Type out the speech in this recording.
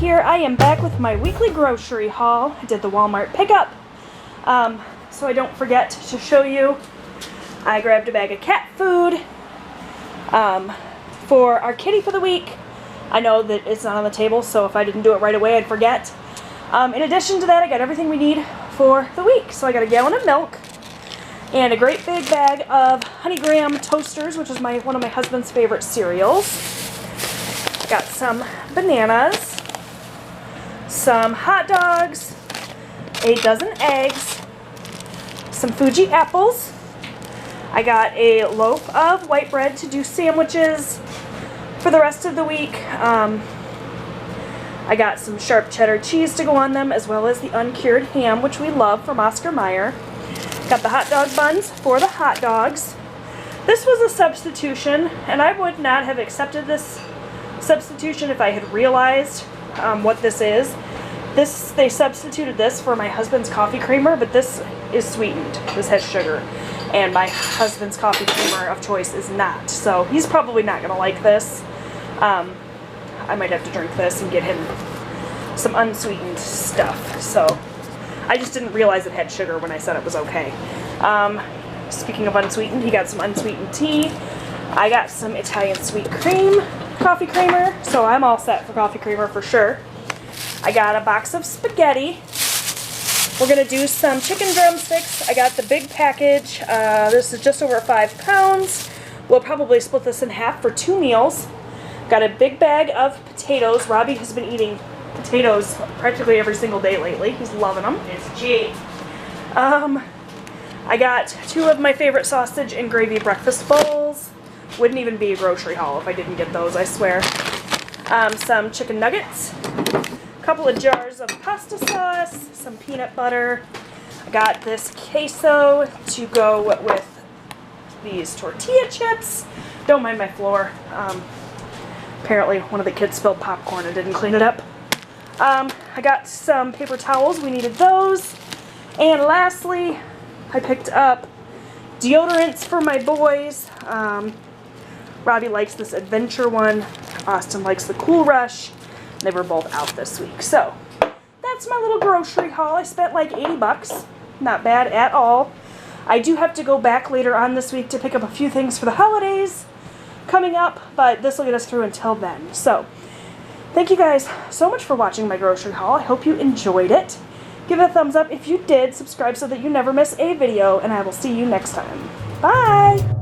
here. I am back with my weekly grocery haul. I did the Walmart pickup. So I don't forget to show you. I grabbed a bag of cat food for our kitty for the week. I know that it's not on the table, so if I didn't do it right away, I'd forget. In addition to that, I got everything we need for the week. So I got a gallon of milk and a great big bag of Honey Graham toasters, which is one of my husband's favorite cereals. Got some bananas, some hot dogs, a dozen eggs, some Fuji apples. I got a loaf of white bread to do sandwiches for the rest of the week. I got some sharp cheddar cheese to go on them, as well as the uncured ham, which we love, from Oscar Mayer. Got the hot dog buns for the hot dogs. This was a substitution, and I would not have accepted this substitution if I had realized what this is. They substituted this for my husband's coffee creamer, but this is sweetened. This has sugar, and my husband's coffee creamer of choice is not. So he's probably not going to like this. I might have to drink this and get him some unsweetened stuff. So I just didn't realize it had sugar when I said it was okay. Speaking of unsweetened, he got some unsweetened tea. I got some Italian sweet cream coffee creamer, so I'm all set for coffee creamer for sure. I got a box of spaghetti. We're gonna do some chicken drumsticks. I got the big package. This is just over 5 pounds. We'll probably split this in half for 2 meals. Got a big bag of potatoes. Robbie has been eating potatoes practically every single day lately. He's loving them. It's cheap. I got 2 of my favorite sausage and gravy breakfast bowls. Wouldn't even be a grocery haul if I didn't get those, I swear. Some chicken nuggets, a couple of jars of pasta sauce, some peanut butter. I got this queso to go with these tortilla chips. Don't mind my floor. Apparently one of the kids spilled popcorn and didn't clean it up. I got some paper towels. We needed those. And lastly, I picked up deodorants for my boys. Robbie likes this Adventure one. Austin likes the Cool Rush. They were both out this week. So that's my little grocery haul. I spent like 80 bucks. Not bad at all. I do have to go back later on this week to pick up a few things for the holidays coming up, but this will get us through until then. So thank you guys so much for watching my grocery haul. I hope you enjoyed it. Give it a thumbs up if you did. Subscribe so that you never miss a video, and I will see you next time. Bye!